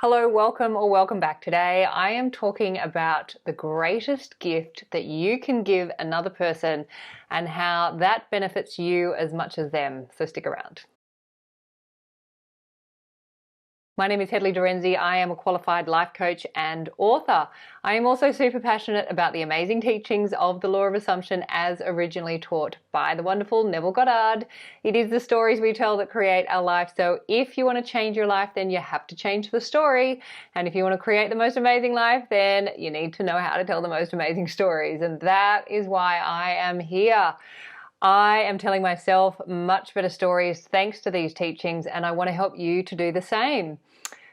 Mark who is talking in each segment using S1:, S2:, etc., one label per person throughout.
S1: Hello, welcome or welcome back. Today I am talking about the greatest gift that you can give another person and how that benefits you as much as them. So stick around. My name is Hedley Derenzie. I am a qualified life coach and author. I am also super passionate about the amazing teachings of the law of assumption as originally taught by the wonderful Neville Goddard. It is the stories we tell that create our life. So if you want to change your life, then you have to change the story. And if you want to create the most amazing life, then you need to know how to tell the most amazing stories. And that is why I am here. I am telling myself much better stories thanks to these teachings, and I want to help you to do the same.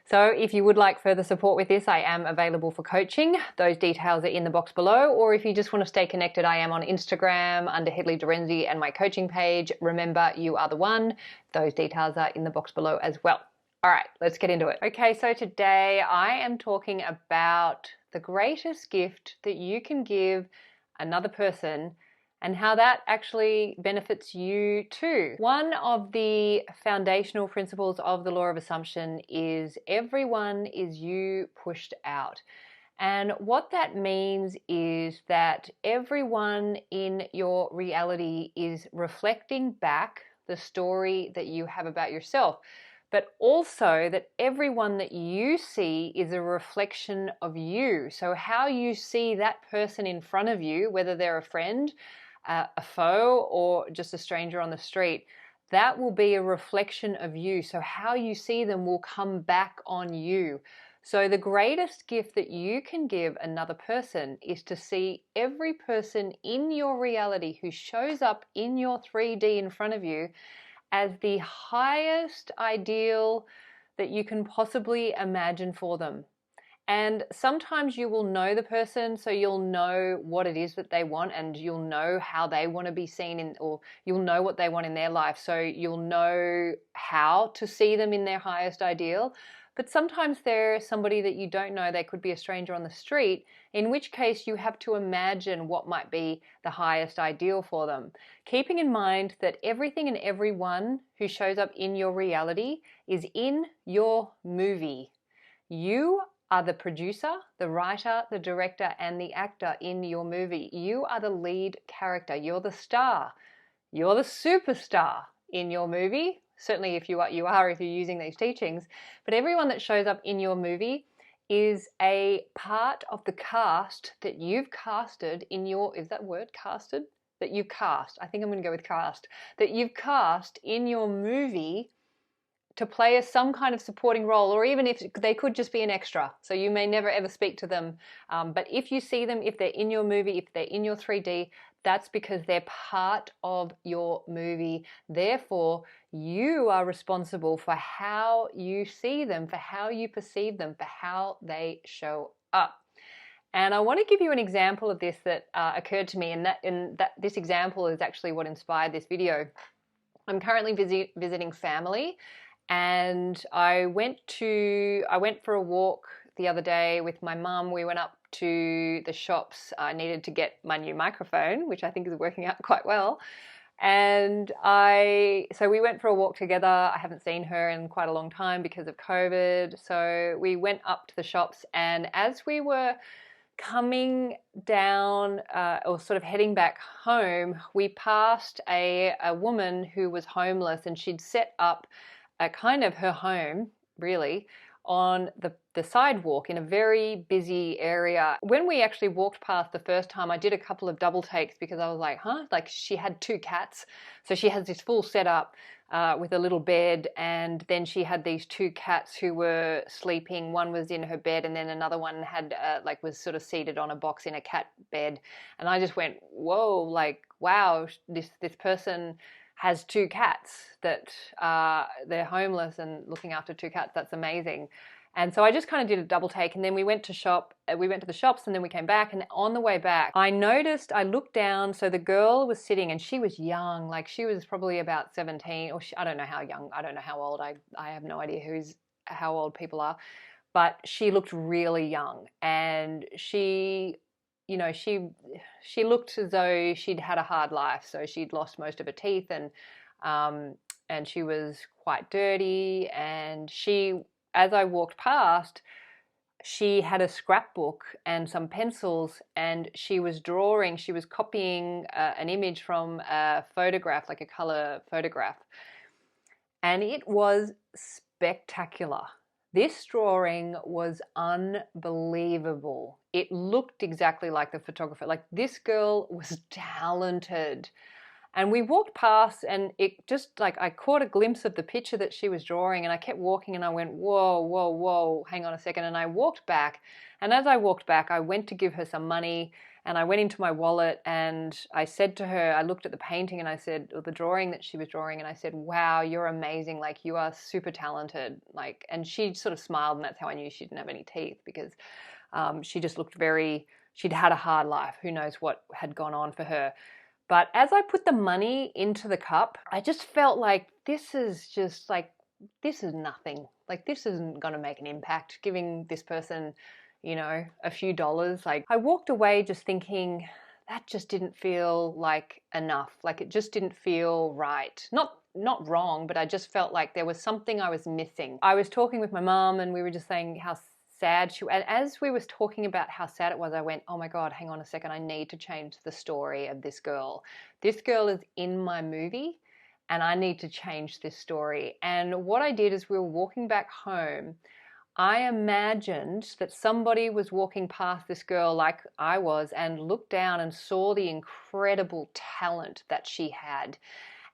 S1: So if you would like further support with this, I am available for coaching. Those details are in the box below. Or if you just want to stay connected, I am on Instagram under Hedley Derenzie and my coaching page. Remember, you are the one. Those details are in the box below as well. All right, let's get into it. Okay, so today I am talking about the greatest gift that you can give another person and how that actually benefits you too. One of the foundational principles of the law of assumption is everyone is you pushed out. And what that means is that everyone in your reality is reflecting back the story that you have about yourself, but also that everyone that you see is a reflection of you. So how you see that person in front of you, whether they're a friend, a foe, or just a stranger on the street, that will be a reflection of you. So how you see them will come back on you. So the greatest gift that you can give another person is to see every person in your reality who shows up in your 3D in front of you as the highest ideal that you can possibly imagine for them. And sometimes you will know the person, so you'll know what it is that they want, and you'll know how they want to be seen in, or you'll know what they want in their life. So you'll know how to see them in their highest ideal. But sometimes they're somebody that you don't know. They could be a stranger on the street, in which case you have to imagine what might be the highest ideal for them. Keeping in mind that everything and everyone who shows up in your reality is in your movie. You are the producer, the writer, the director, and the actor in your movie. You are the lead character. You're the star. You're the superstar in your movie. Certainly if you are if you're using these teachings. But everyone that shows up in your movie is a part of the cast that you've casted in your, is that word casted? That you cast. I think I'm going to go with cast. That you've cast in your movie to play some kind of supporting role, or even if they could just be an extra. So you may never ever speak to them. But if you see them, if they're in your movie, if they're in your 3D, that's because they're part of your movie. Therefore, you are responsible for how you see them, for how you perceive them, for how they show up. And I want to give you an example of this that occurred to me, and this example is actually what inspired this video. I'm currently visiting family, and I went for a walk the other day with my mum. We went up to the shops. I needed to get my new microphone, which I think is working out quite well. And so we went for a walk together. I haven't seen her in quite a long time because of COVID. So we went up to the shops, and as we were coming down or sort of heading back home, we passed a woman who was homeless, and she'd set up a kind of her home, really, on the sidewalk in a very busy area. When we actually walked past the first time, I did a couple of double takes because I was like, huh? Like, she had two cats. So she has this full setup with a little bed, and then she had these two cats who were sleeping. One was in her bed, and then another one had was sort of seated on a box in a cat bed. And I just went, whoa, like, wow, this person has two cats that they're homeless and looking after two cats. That's amazing. And so I just kind of did a double take, and then we went to the shops, and then we came back, and on the way back, I looked down, so the girl was sitting, and she was young, like she was probably about 17, or I don't know how young, I don't know how old, I have no idea how old people are, but she looked really young, and she looked as though she'd had a hard life, so she'd lost most of her teeth, and she was quite dirty, and she as I walked past, she had a scrapbook and some pencils, and she was drawing, she was copying an image from a photograph, like a color photograph. And it was spectacular. This drawing was unbelievable. It looked exactly like the photographer. Like, this girl was talented. And we walked past, and it just, like, I caught a glimpse of the picture that she was drawing, and I kept walking, and I went, whoa, whoa, whoa, hang on a second. And I walked back, and as I walked back, I went to give her some money, and I went into my wallet, and I said to her, I looked at the painting, and I said, or the drawing that she was drawing, and I said, wow, you're amazing. Like, you are super talented. Like, and she sort of smiled, and that's how I knew she didn't have any teeth, because she just looked she'd had a hard life. Who knows what had gone on for her. But as I put the money into the cup, I just felt like this is nothing. Like, this isn't going to make an impact, giving this person, a few dollars. Like, I walked away just thinking, that just didn't feel like enough. Like, it just didn't feel right. Not wrong, but I just felt like there was something I was missing. I was talking with my mom, and we were just saying how sad and as we was talking about how sad it was, I went, oh my God, hang on a second, I need to change the story of this girl. This girl is in my movie, and I need to change this story. And what I did is, we were walking back home, I imagined that somebody was walking past this girl like I was, and looked down and saw the incredible talent that she had.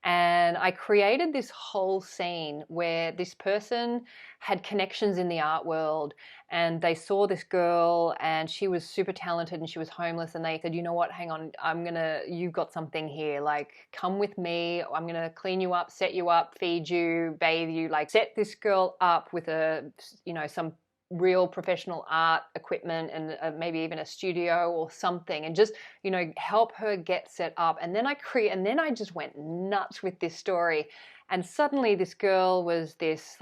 S1: And I created this whole scene where this person had connections in the art world, and they saw this girl, and she was super talented, and she was homeless, and they said, you know what, hang on, you've got something here, like, come with me, I'm gonna clean you up, set you up, feed you, bathe you, like, set this girl up with some real professional art equipment, and maybe even a studio or something, and just help her get set up. And then I just went nuts with this story, and suddenly this girl was this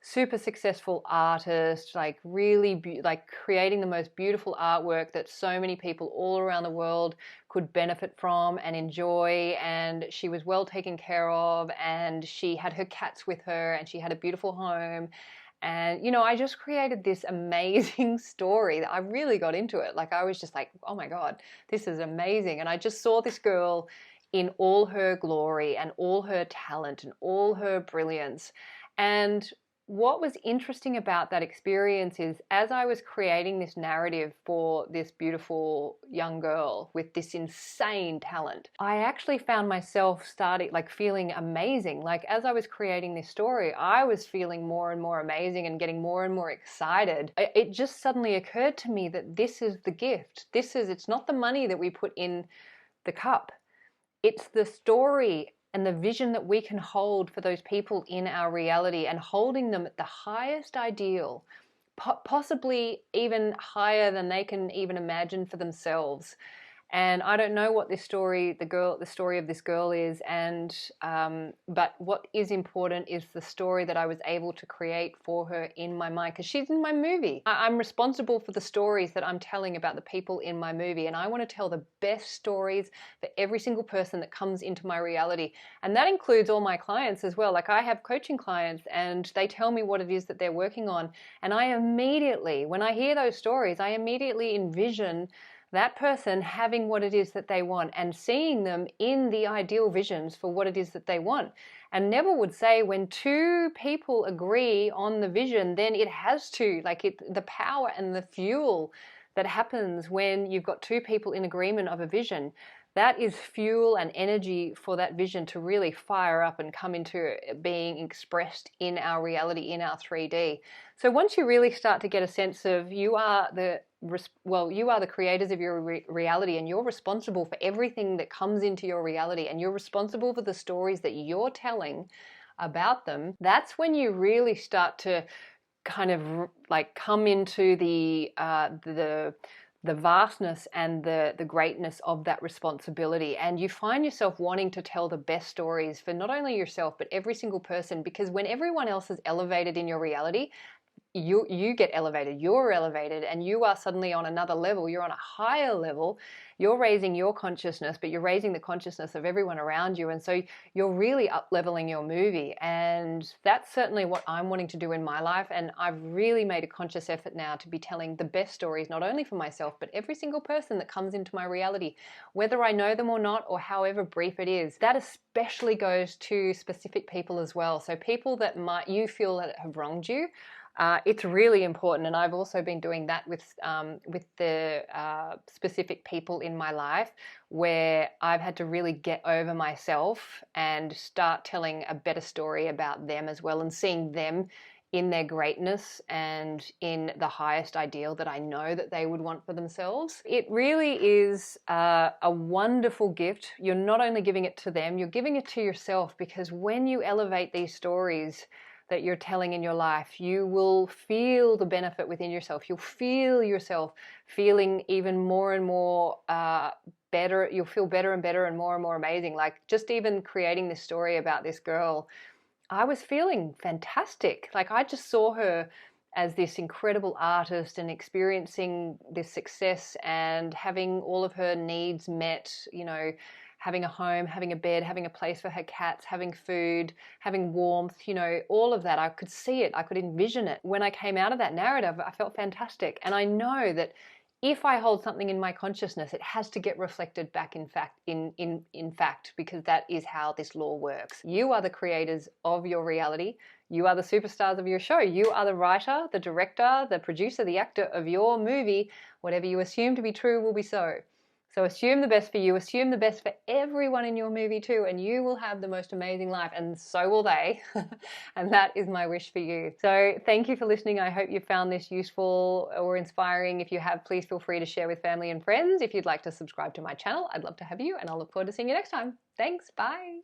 S1: super successful artist, like really like creating the most beautiful artwork that so many people all around the world could benefit from and enjoy. And she was well taken care of, and she had her cats with her, and she had a beautiful home. And, I just created this amazing story that I really got into it. Like, I was just like, oh my God, this is amazing. And I just saw this girl in all her glory and all her talent and all her brilliance. And what was interesting about that experience is, as I was creating this narrative for this beautiful young girl with this insane talent, I actually found myself feeling amazing. Like, as I was creating this story, I was feeling more and more amazing and getting more and more excited. It just suddenly occurred to me that this is the gift. It's not the money that we put in the cup. It's the story and the vision that we can hold for those people in our reality, and holding them at the highest ideal, possibly even higher than they can even imagine for themselves. And I don't know what the story of this girl is, but what is important is the story that I was able to create for her in my mind, because she's in my movie. I'm responsible for the stories that I'm telling about the people in my movie, and I want to tell the best stories for every single person that comes into my reality. And that includes all my clients as well. Like, I have coaching clients, and they tell me what it is that they're working on, and when I hear those stories, I immediately envision that person having what it is that they want, and seeing them in the ideal visions for what it is that they want. And Neville would say, when two people agree on the vision, then it has to, the power and the fuel that happens when you've got two people in agreement of a vision, that is fuel and energy for that vision to really fire up and come into being expressed in our reality, in our 3D. So once you really start to get a sense of you are the creators of your reality, and you're responsible for everything that comes into your reality, and you're responsible for the stories that you're telling about them, that's when you really start to kind of come into the vastness and the greatness of that responsibility. And you find yourself wanting to tell the best stories for not only yourself, but every single person, because when everyone else is elevated in your reality, you get elevated, you're elevated, and you are suddenly on another level. You're on a higher level. You're raising your consciousness, but you're raising the consciousness of everyone around you. And so you're really up leveling your movie. And that's certainly what I'm wanting to do in my life. And I've really made a conscious effort now to be telling the best stories, not only for myself, but every single person that comes into my reality, whether I know them or not, or however brief it is. That especially goes to specific people as well. So people that you feel that have wronged you, it's really important, and I've also been doing that with the specific people in my life where I've had to really get over myself and start telling a better story about them as well, and seeing them in their greatness and in the highest ideal that I know that they would want for themselves. It really is a wonderful gift. You're not only giving it to them, you're giving it to yourself, because when you elevate these stories that you're telling in your life, you will feel the benefit within yourself. You'll feel yourself feeling even more and more better. You'll feel better and better and more amazing. Like just even creating this story about this girl, I was feeling fantastic. Like I just saw her as this incredible artist and experiencing this success and having all of her needs met, you know, having a home, having a bed, having a place for her cats, having food, having warmth, you know, all of that. I could see it. I could envision it. When I came out of that narrative, I felt fantastic. And I know that if I hold something in my consciousness, it has to get reflected back in fact, because that is how this law works. You are the creators of your reality. You are the superstars of your show. You are the writer, the director, the producer, the actor of your movie. Whatever you assume to be true will be so. So assume the best for you, assume the best for everyone in your movie too, and you will have the most amazing life, and so will they. And that is my wish for you. So thank you for listening. I hope you found this useful or inspiring. If you have, please feel free to share with family and friends. If you'd like to subscribe to my channel, I'd love to have you, and I'll look forward to seeing you next time. Thanks, bye.